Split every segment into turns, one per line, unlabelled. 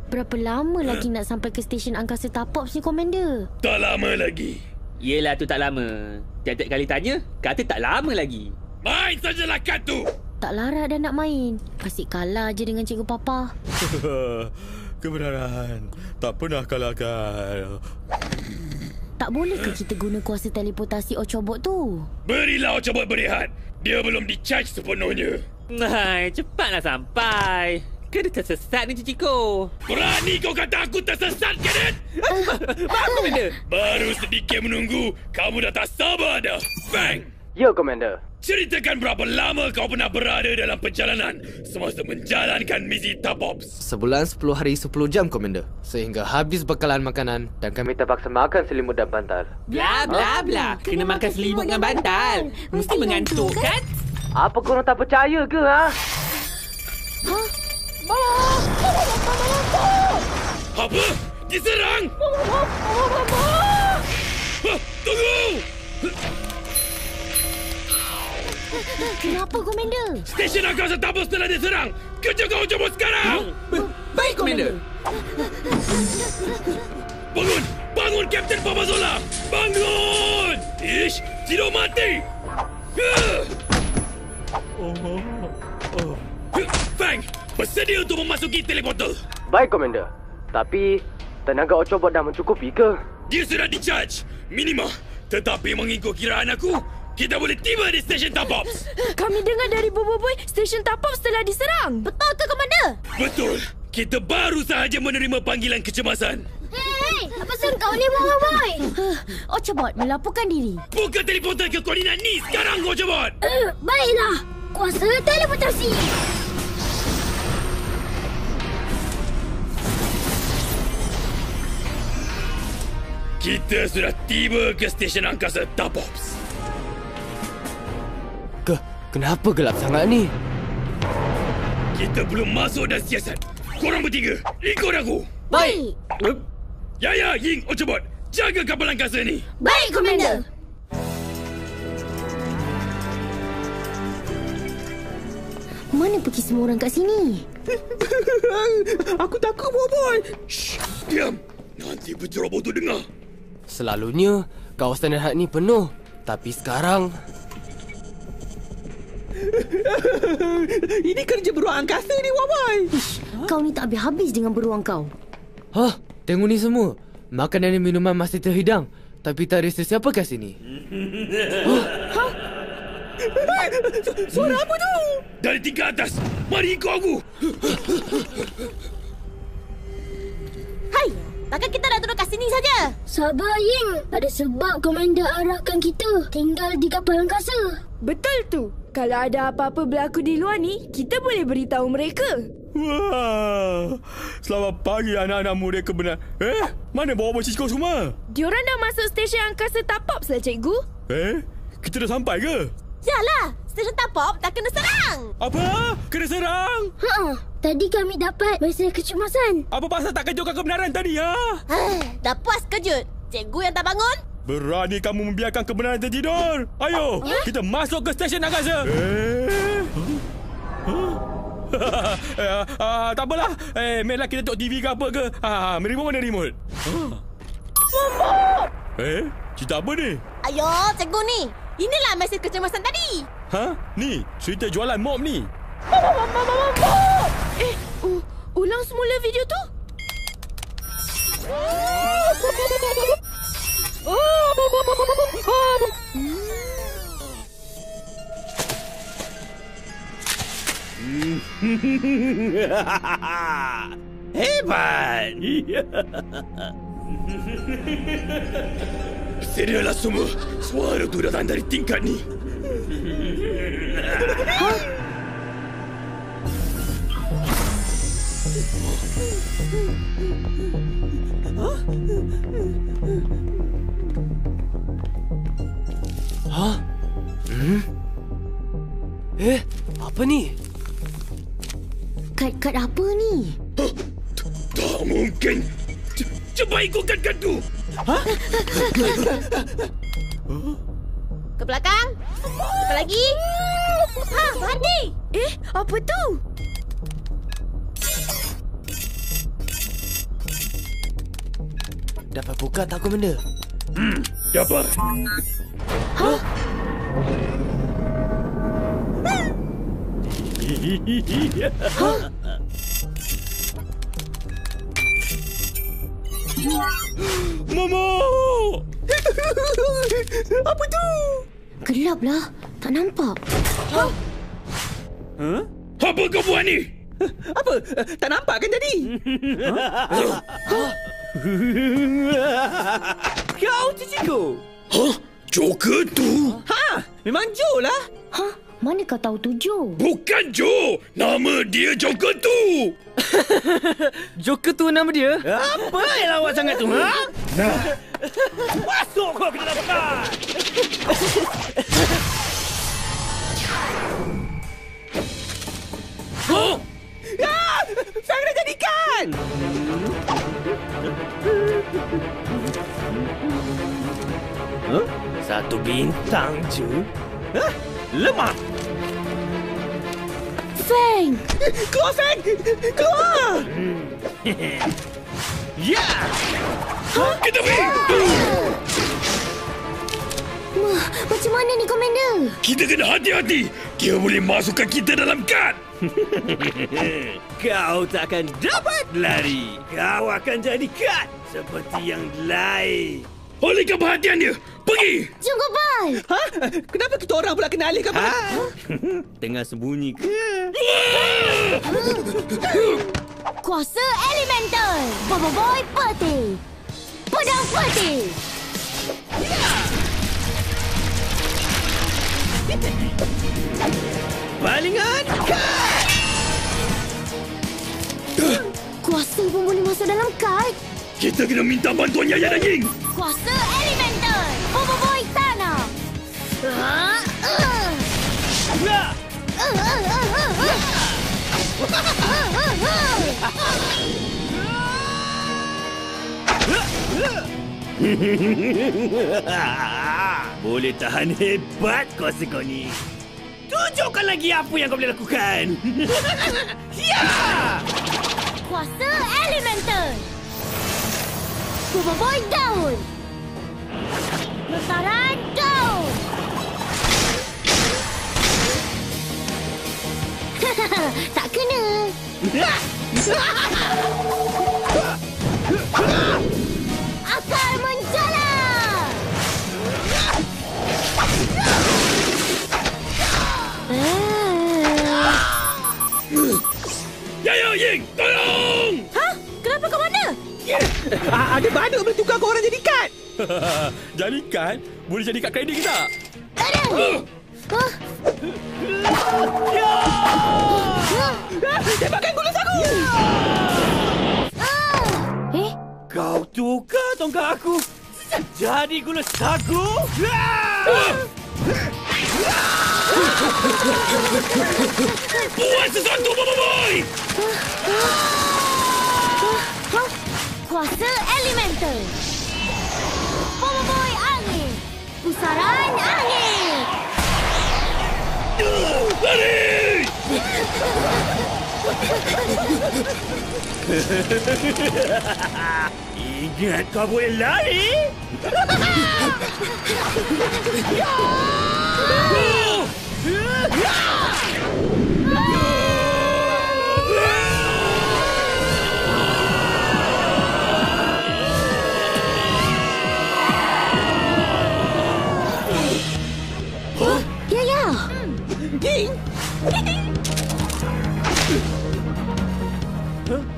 Berapa lama lagi nak sampai ke stesen angkasa Tapops ni, Komander?
Tak lama lagi.
Yelah tu tak lama. Tiap-tiap kali tanya, kata tak lama lagi.
Main sajalah kat tu.
Tak larat dah nak main. Asyik kalah je dengan Cikgu Papa.
Kebenaran tak pernah kalahkan.
Tak boleh ke kita guna kuasa teleportasi Ochobot tu?
Berilah Ochobot berehat. Dia belum di-charge sepenuhnya.
Hai, cepatlah sampai. Kena tersesat ni Ciciko.
Berani kau kata aku tersesat, Cadet?
Maaf, Komander.
Baru sedikit menunggu, kamu dah tak sabar dah. Bang!
Ya, Komander.
Ceritakan berapa lama kau pernah berada dalam perjalanan semasa menjalankan misi Tapops.
Sebulan 10 hari 10 jam, Komander. Sehingga habis bekalan makanan dan kami terpaksa makan selimut dan bantal.
Bla bla bla. Kena makan selimut dengan bantal. Mesti mengantuk kan?
Apa korang tak percaya ke, ha?
Apa? Diserang? Tunggu!
Kenapa, Komander?
Stesen angkasa Tapops telah diserang. Kerja kau coba sekarang.
Baik, Komander.
Bangun! Bangun, Kapten Papazola! Bangun! Ish! Tidur mati! Fang! Bersedia untuk memasuki teleporter.
Baik, Komander. Tapi, tenaga Ochobot dah mencukupi ke?
Dia sudah di-charge. Minima. Tetapi mengikut kiraan aku, kita boleh tiba di stesen Tapops.
Kami dengar dari Bobo Boy, stesen Tapops telah diserang.
Betul ke, Komander?
Betul. Kita baru sahaja menerima panggilan kecemasan.
Hei, apa sen kau ni, Bobo Boy? Ochobot melaporkan diri.
Buka teleporter ke koordinat ni sekarang, Ochobot.
Baiklah. Kuasa teleportasi.
Kita sudah tiba ke stesen angkasa Tapops.
Kenapa gelap sangat ni?
Kita belum masuk dan siasat. Korang bertiga, ikut aku.
Baik.
Yaya, Ying, Ochobot, jaga kapal angkasa ni.
Baik, Komander. Mana pergi semua orang kat sini?
Aku takut, Boboy.
Shh, diam. Nanti penceroboh tu dengar.
Selalunya, kawasan rehat ni penuh. Tapi sekarang...
Ini kerja beruang angkasa ni, Boboy.
Kau ni tak habis-habis dengan beruang kau.
Hah? Tengok ni semua. Makanan dan minuman masih terhidang. Tapi tak ada sesiapa kat sini.
Suara apa tu?
Dari tingkat atas. Mari ikut aku.
Hai, takkan kita nak turun kat sini saja?
Sabar, Ying. Ada sebab Komander arahkan kita tinggal di kapal angkasa.
Betul tu. Kalau ada apa-apa berlaku di luar ni, kita boleh beritahu mereka.
Wah, selamat pagi anak-anak muda kebenaran. Mana bawa Ciciko semua?
Diorang dah masuk stesen angkasa Tapops lah, Cikgu.
Kita dah sampai ke?
Yalah, stesen Tapops dah kena serang.
Apa? Kena serang?
Tadi kami dapat mesej kecemasan.
Apa pasal tak kejutkan kebenaran tadi, ha?
Dah puas kejut. Cikgu yang tak bangun?
Berani kamu membiarkan kebenaran tertidur? Ayo, kita masuk ke stesen angkasa. Tak apalah. Mainlah kita tengok TV ke apa ke. Remote mana remote? Cerita apa ni?
Ayo, cikgu ni. Inilah mesej kecemasan tadi.
Ni, cerita jualan mop ni.
Ulang semula video tu.
Hebat. Sedialah semua. Suara tu datang dari tingkat ni.
Apa ni?
Kad apa ni?
Tak mungkin. Cepat ikutkan kad tu.
Ke belakang. Apa lagi? Ha, berhenti.
Apa tu?
Dapat buka tak, Komander?
Dapat.
Mama!
Apa tu?
Gelap lah. Tak nampak.
Apa kau buat ni?
Apa? Tak nampak kan tadi? Kau ciciku?
Hah? Joker tu?
Ha, memang Joe lah.
Hah? Mana kau tahu tu, Joe?
Bukan Joe. Nama dia Joker tu.
Joker tu nama dia?
Apa yang lawak sangat tu, ha? Masuk kau ke dalam pekat!
Hah?
Ah! Saya kena jadikan! Satu bintang je? Hah? Lemah!
Feng!
Keluar, Feng! Keluar! Ya!
Kita pergi.
Macam mana ni, Komander?
Kita kena hati-hati. Dia boleh masukkan kita dalam kad.
Kau tak akan dapat lari. Kau akan jadi kad seperti yang lain.
Alihkan perhatian dia. Pergi.
Jom, Gopal!
Ha? Kenapa kita orang pula kena alihkan Tengah sembunyi ke?
Kuasa elemental. Boboiboy peti. Pedang peti.
Balingan kad!
Kuasa pun boleh masuk dalam kad.
Kita kena minta bantuan Yaya dan Ying.
Kuasa elemental. Boboiboy tanah.
Boleh tahan hebat kuasa kau ni. Tunjukkan lagi apa yang kau boleh lakukan. Ya!
Kuasa elemental. Boboiboy daun. Letaran daun. Tak kena. Akar menjala.
Yaya, Ying, tolong!
Hah? Kenapa kau mana?
Ada badut boleh tukar kau orang jadi kad.
Jadi kad? Boleh jadi kad kredit ke tak?
Ada.
Tembakkan gula sagu. Kau tukar tongkat aku jadi gula sagu.
Buat sesuatu, Boboiboy!
Kuasa elemental. Boboiboy angin. Pusaran angin.
Lari!
Ingat kau boleh lari?
Ya.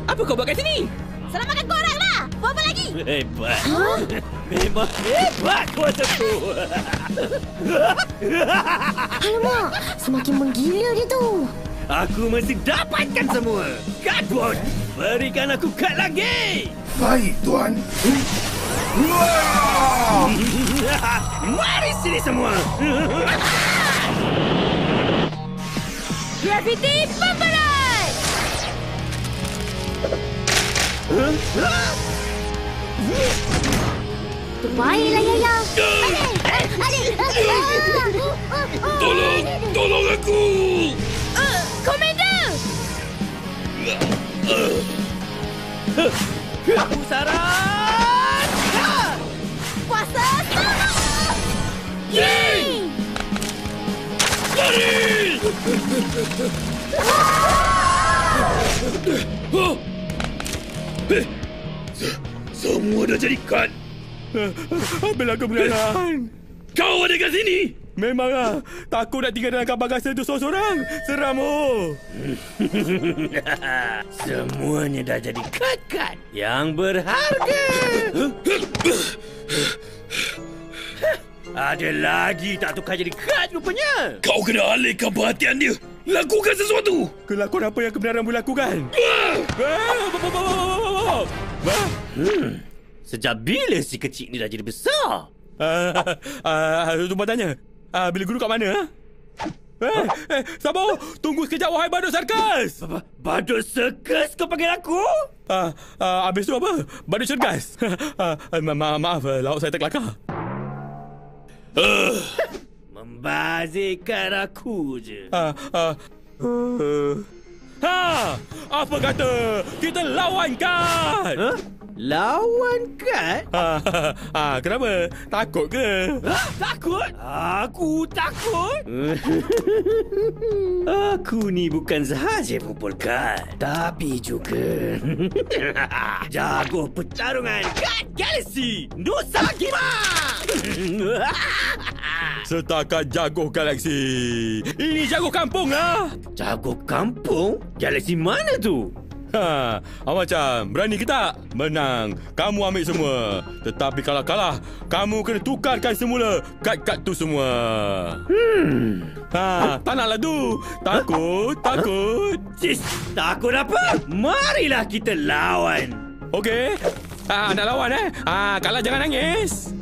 Apa kau buat kat sini?
Selamatkan korang lah. Buat apa lagi?
Hebat. Memang hebat kuasa tu.
Alamak, semakin menggila dia tu.
Aku mesti dapatkan semua. Kad pun. Berikan aku kad lagi.
Baik, Tuan.
Mari sini semua.
Gravity Pemberat!
Baiklah, Yaya.
Tolong aku!
Komander!
Pusaran!
Kuasa sama!
Yeay! Lari! Semua dah jadi kad.
Ambillah kebenaran.
Kau ada kat sini?
Memanglah. Takut nak tinggal dalam kapal gasa itu seorang-seorang. Seram, oh.
Semuanya dah jadi kad-kad yang berharga. Ada lagi tak tukar jadi kad rupanya.
Kau kena alihkan perhatian dia. Lakukan sesuatu.
Kelakon apa yang kebenaran boleh lakukan?
Sejak bila si kecil ni dah jadi besar?
Tumpah tanya. Bila guru kat mana? Sabar. Tunggu sekejap, wahai badut sirkus.
Badut sirkus kau panggil aku?
Habis tu apa? Badut cergas. Maaf, lauk saya terkelakar.
Membazirkan aku je.
Apa kata kita lawan kan?
Lawan kad?
Kenapa? Takut ke?
Takut? Aku takut? Aku ni bukan sahaja pukul kad, tapi juga jago pertarungan kad Galaxy Nusa Kima.
Setakat jago galaksi. Ini jago kampung lah.
Jago kampung? Galaxy mana tu?
Macam berani ke tak? Menang, kamu ambil semua. Tetapi kalau kalah, kamu kena tukarkan semula kad-kad tu semua. Tak naklah tu. Takut.
Cis, takut apa? Marilah kita lawan.
Okey. Nak lawan kalah jangan nangis.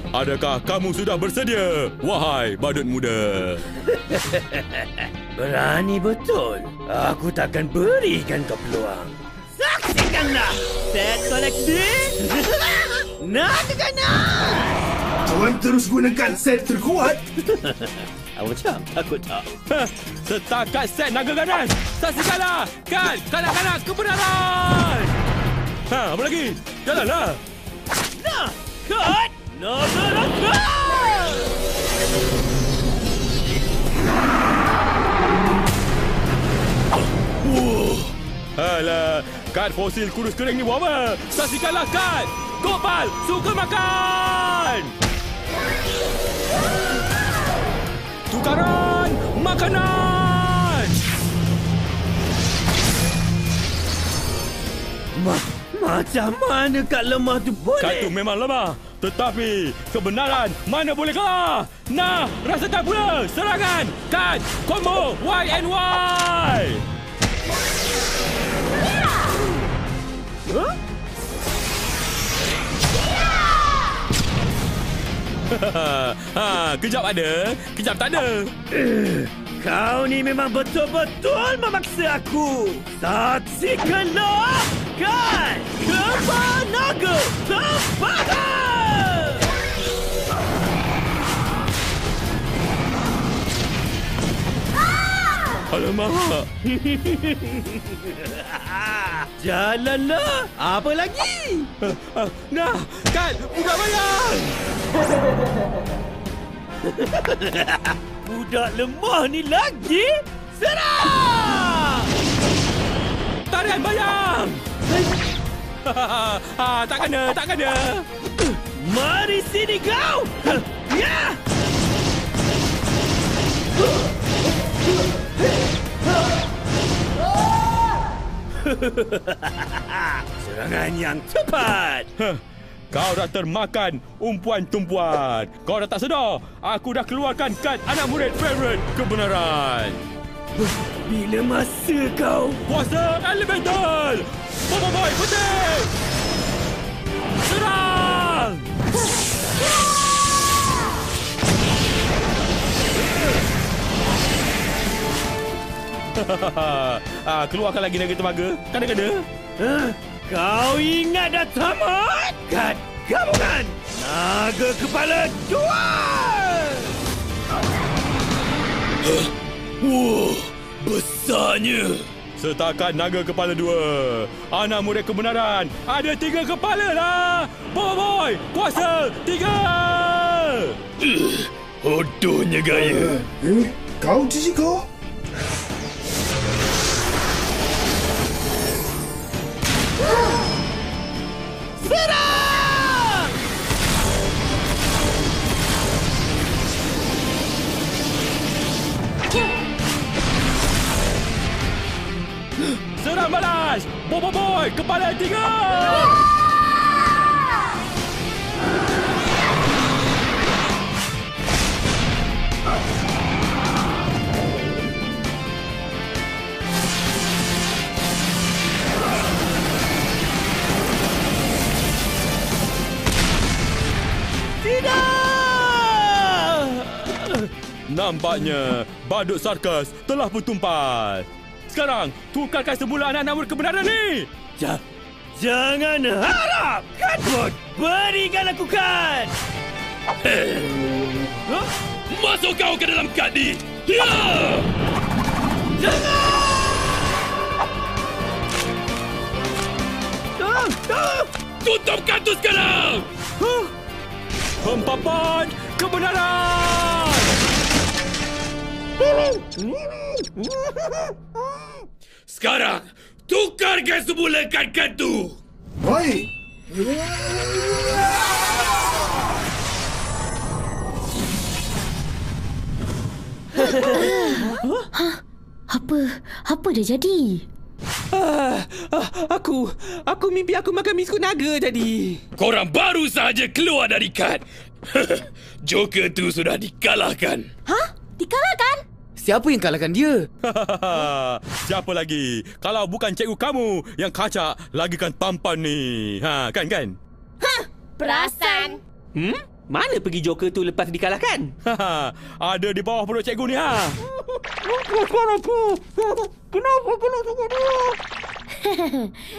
Adakah kamu sudah bersedia, wahai badut muda?
Berani betul. Aku takkan berikan kau peluang. Saksikanlah set koleksi Naga.
Kawan terus gunakan set terkuat.
Macam takut tak?
Setakat set naga ganas. Saksikanlah kan kanak-kanak kebenaran. Apa lagi? Jalanlah.
Nah, cut! Naga!
Alah, kad fosil kurus kering ni buat apa? Saksikanlah kad Gopal suka makan. Tukaran makanan.
Macam mana kad lemah tu boleh?
Kad tu memang lemah, tetapi kebenaran mana boleh kalah. Nah, rasakan pula serangan kad combo Y&Y. Kejap ada, kejap tak ada.
Kau ni memang betul-betul memaksa aku. Saksikanlah kan Gempa Naga Terbakar!
Alamak.
Jalanlah. Apa lagi?
Nah, kan budak bayang.
Budak lemah ni lagi. Serang!
Tarian bayang. Tak kena.
Mari sini kau. Ya! Serangan yang tepat.
Kau dah termakan umpuan tumpuan. Kau dah tak sedar. Aku dah keluarkan kad anak murid favorite kebenaran.
Bila masa kau?
Kuasa elemental. Bobo Boy, putih! Serang! Keluarkan lagi naga tembaga. Kada-kada.
Kau ingat dah tamat? Kat gabungan Naga Kepala 2!
Wah, besarnya.
Setakat Naga Kepala 2, anak murid kebenaran ada 3 kepala lah. Bobo Boy, kuasa 3!
Hodohnya gaya.
Kau cici kau?
Serang balas! Bobo Boy, kepala 3! Nampaknya badut sarkas telah bertumpas. Sekarang, tukarkan semula anak-anak murid kebenaran ni!
Jangan harap! Kadbot, berikan aku kad!
Masuk kau ke dalam kad ni! Ya! Tutup kad tu sekarang!
Hempapan kebenaran!
Sekarang, tukarkan semula kad-kad tu!
Baik.
Apa dah jadi?
Aku mimpi aku makan biskut naga tadi.
Korang baru sahaja keluar dari kad. Joker tu sudah dikalahkan.
Hah? Dikalahkan?
Siapa yang kalahkan dia?
Siapa lagi? Kalau bukan cikgu kamu yang kacak lagikan tampan ni. Kan?
Perasan.
Mana pergi Joker tu lepas dikalahkan?
Ada di bawah perut cikgu ni
Kenapa kena suka dia?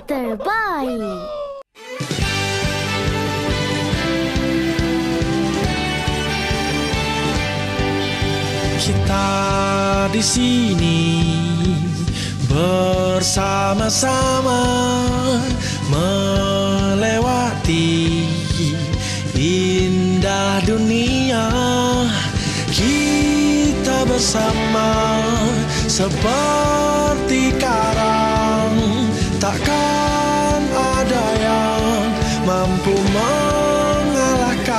Terbaik.
Kita di sini bersama-sama melewati indah dunia. Kita bersama seperti karang, takkan ada yang mampu mengalahkan.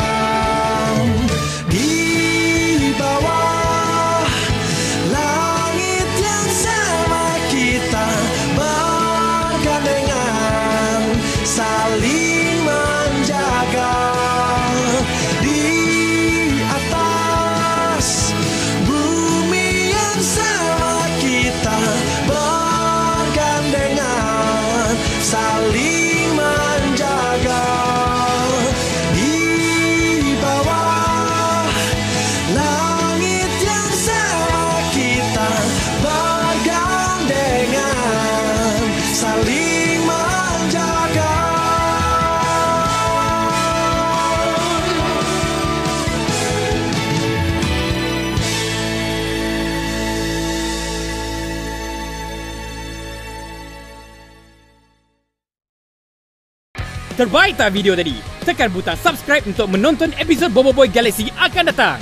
Di bawah langit yang sama kita bergandengan, saling menjaga. Di atas bumi yang sama kita bergandengan, saling menjaga. Di bawah langit yang sama kita bergandengan, saling menjaga.
Terbaik tak video tadi? Tekan butang subscribe untuk menonton episod Bobo Boy Galaxy akan datang.